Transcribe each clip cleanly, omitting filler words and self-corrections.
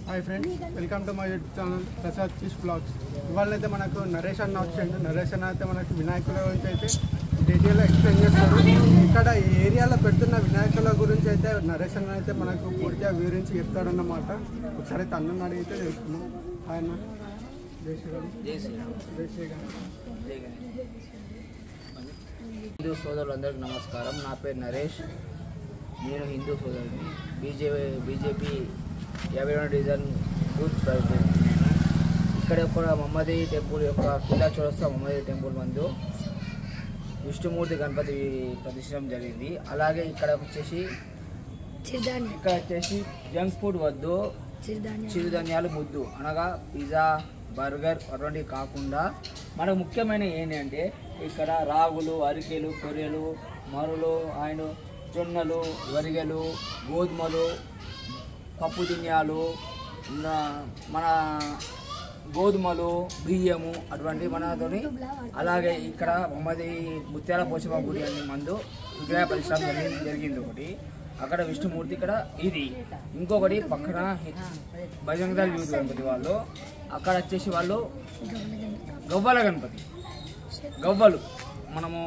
Hi friends, welcome to my YouTube channel Prasad cheese blogs. ఇవాళైతే మనకు నరేష్ అన్న వచ్చిండు. నరేష్ అన్న అయితే మనకు వినాయకుల గురించి అయితే డీటెయిల్గా ఎక్స్ప్లెయిన్ చేస్తారు. ఇక్కడ ఈ ఏరియాలో పెడుతున్న వినాయకుల గురించి అయితే నరేష్ అన్న అయితే మనకు పూర్తిగా వివరించి చెప్తాడన్నమాట. ఒకసారి అయితే అన్నని అడిగితే తెలుసుకున్నాం. హాయ్ అన్న. జై శ్రీరామ్. జై శ్రీరామ్. జై శ్రీరామ్. జై గణేష్. హిందూ సోదరులందరికీ నమస్కారం. నా పేరు నరేష్. నేను హిందూ సోదరుని. BJP 51 division booth president. నేను ఇక్కడ ఒక మహమ్మదీ టెంపుల్ యొక్క కింద చౌరస్తా మహమ్మదీ టెంపుల్ ముందు విష్ణుమూర్తి గణపతి ప్రతిష్ఠించడం జరిగింది. అలాగే ఇక్కడ వచ్చేసి జంక్ ఫుడ్ వద్దు, చిరుధాన్యాలు ముద్దు అనగా పిజ్జా, బర్గర్ అటువంటివి కాకుండా మనకు ముఖ్యమైన ఏంటంటే ఇక్కడ రాగులు, అరికెలు, కొర్రెలు, మరులు, అండ్ జొన్నలు, వరిగెలు, గోధుమలు, పప్పు ధాన్యాలు, మన గోధుమలు, బియ్యము అటువంటి మనతోని. అలాగే ఇక్కడ మమ్మది ముత్యాల పోషమ్మ గుడి అని మందు విగ్రహ ప్రతిష్ఠ జరిగింది ఒకటి. అక్కడ విష్ణుమూర్తి ఇక్కడ ఇది. ఇంకొకటి పక్కన బజరంగదళ్ యూత్ గణపతి వాళ్ళు. అక్కడ వచ్చేసి వాళ్ళు గవ్వల గణపతి, గవ్వలు మనము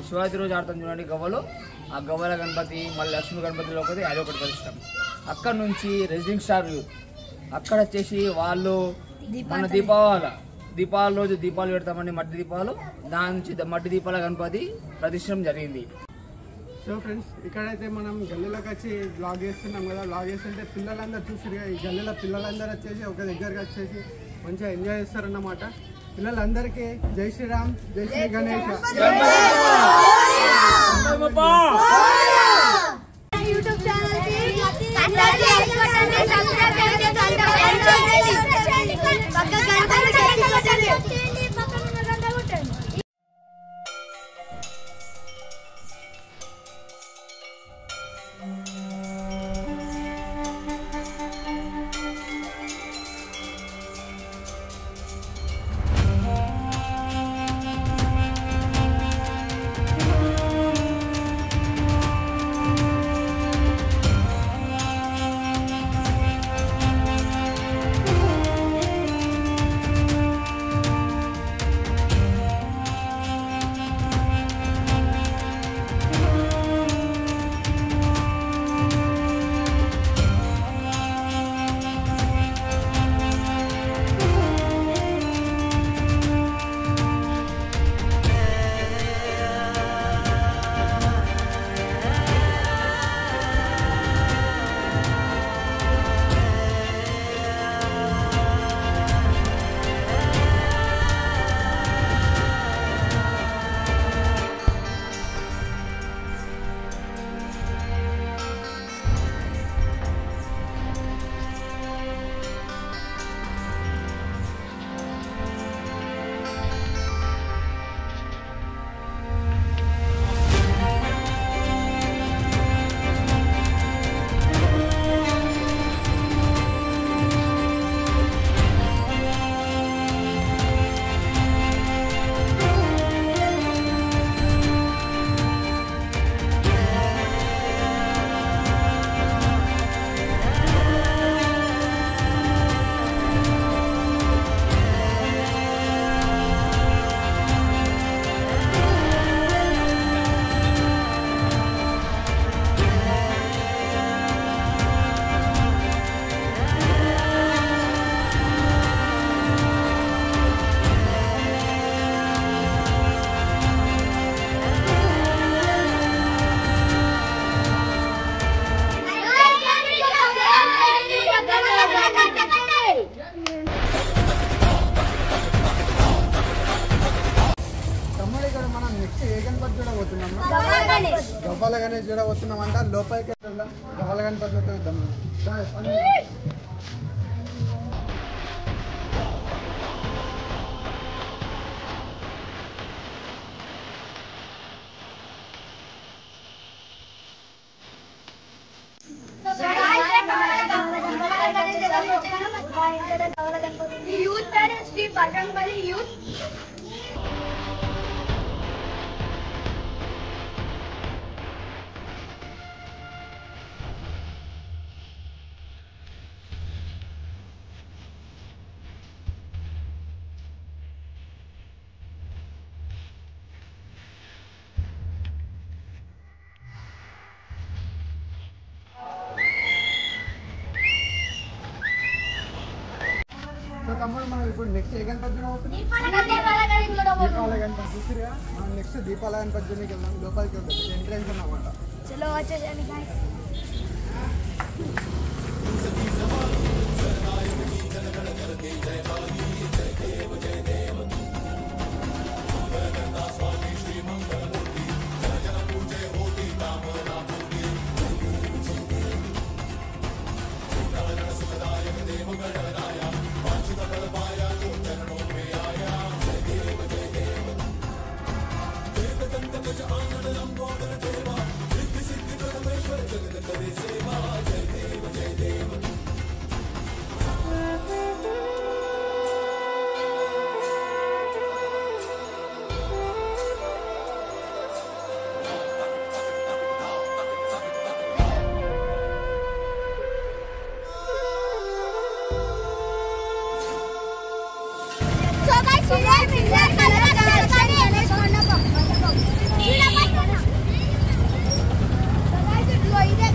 శివరాత్రి రోజు ఆడతాం చూడండి గవ్వలు. ఆ గవ్వల గణపతి, మళ్ళీ లక్ష్మీ గణపతిలో ఒకటి, అది ఒకటి ప్రతిష్టం. అక్కడ నుంచి రెసిడెంట్ స్టార్ అక్కడ వచ్చేసి వాళ్ళు మన దీపావళి రోజు దీపాలు పెడతామండి, మట్టి దీపాలు. దాని నుంచి మట్టి దీపాల గణపతి ప్రతిష్టం జరిగింది. సో ఫ్రెండ్స్, ఇక్కడైతే మనం గల్లీలోకి వచ్చి బ్లాగ్ చేస్తున్నాం కదా. బ్లాగ్ చేస్తుంటే పిల్లలందరూ చూసారు. ఈ గల్లీలో పిల్లలందరూ వచ్చేసి ఒక దగ్గరకు వచ్చేసి మంచిగా ఎంజాయ్ చేస్తారన్నమాట. పిల్లలందరికీ జై శ్రీరామ్, జై శ్రీ గణేష్. గవ్వల గణేష్ చూడబోతున్నామంట. లోపలికి గవ్వల గణపతి చూద్దాం. సో తమ్ముడు మనం ఇప్పుడు నెక్స్ట్ ఏ గణపతి అవుతుంది దీపావళి గణపతి చూసిరుగా మనం నెక్స్ట్ దీపావళి గణపతికి వెళ్దాం లోపలికి వెళ్తాం ఎంట్రెన్స్ అన్నమాట చలో వచ్చేయండి గాయ్స్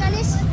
గణేష్